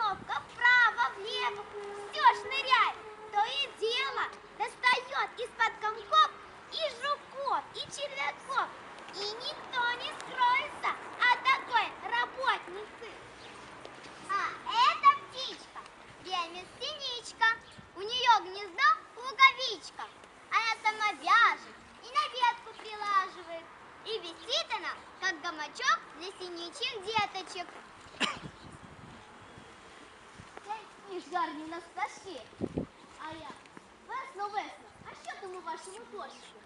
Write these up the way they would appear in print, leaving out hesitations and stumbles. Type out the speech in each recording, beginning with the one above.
кнопка вправо, влево, все шныряет. То и дело достает из-под комков и жуков, и червяков. И никто не скроется от такой работницы. А это птичка, синичка. У нее гнездо луковичка. Она сама вяжет и на ветку прилаживает. И висит она, как гамачок для синичьих деточек. Ніж гарні на пташки. А я весно, а що там у вашому кошику?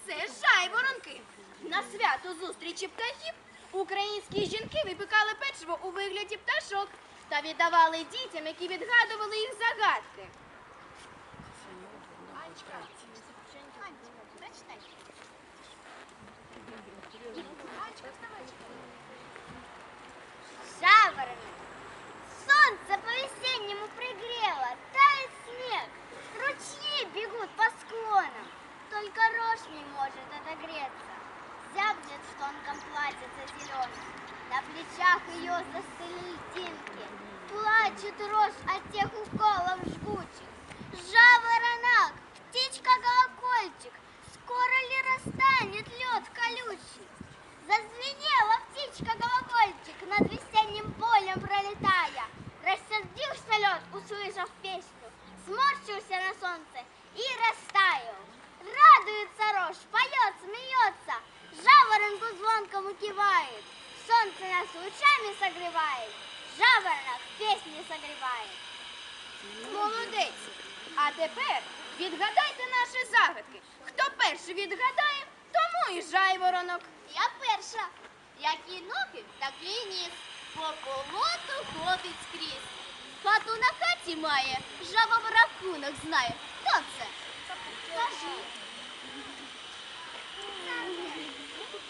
Це жайворонки. На свято зустрічі птахів українські жінки випікали печиво у вигляді пташок та віддавали дітям, які відгадували їх загадки. Жаворонок. Солнце по-весеннему пригрело, тает снег, ручьи бегут по склонам. Только рожь не может отогреться. Зябнет в тонком платьице зеленом. На плечах ее застыли льдинки. Плачет рожь от тех уколов жгучих. Жаворонок, птичка-колокольчик, скоро ли растянет лед колючий? Зазвенела птичка-колокольчик, над весенним полем пролетая. Рассердился лед, услышав песню, сморщился на солнце и растаял. Радуется рожь, поет, смеется, жаворонку звонкому кивает. Солнце нас лучами согревает, жаворонок песни согревает. Молодець! А тепер відгадайте наші загадки. Хто перший відгадає, тому і жайворонок. Я перша. Який ноги, такий ніс. По болоту ходить скрізь. Хату на хаті має, жаба в рахунок знає. Хто це? Скажи.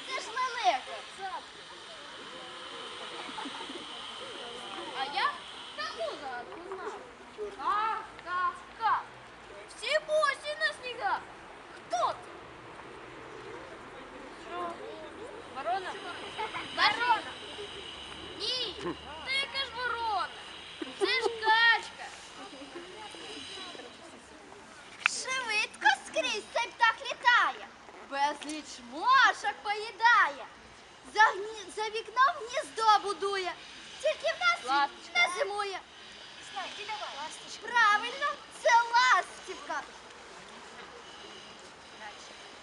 Це ж лелека. А я таку загадку знаю. Ка-ка-ка. Всі босі на снігах. Хто це? Що? Ворона? Ворона. Ні, це яка ж ворона? Це ж качка. Швидко скрізь цей птах літає. Безліч мошок поїдає. За вікном гніздо будує. Тільки в нас не зимує. Правильно, це ластівка.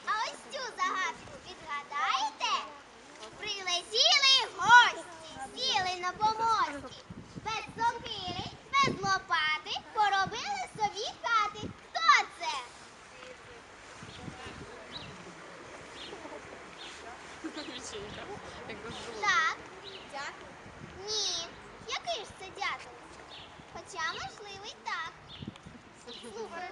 А ось цю загадку відгадаєте? Прилетіли гості, сіли на помості. Без сокири, без лопати поробили собі хати. Хто це? Так. Дятел? Ні. Який ж це дятел? Хоча, можливо, й так. Слухай.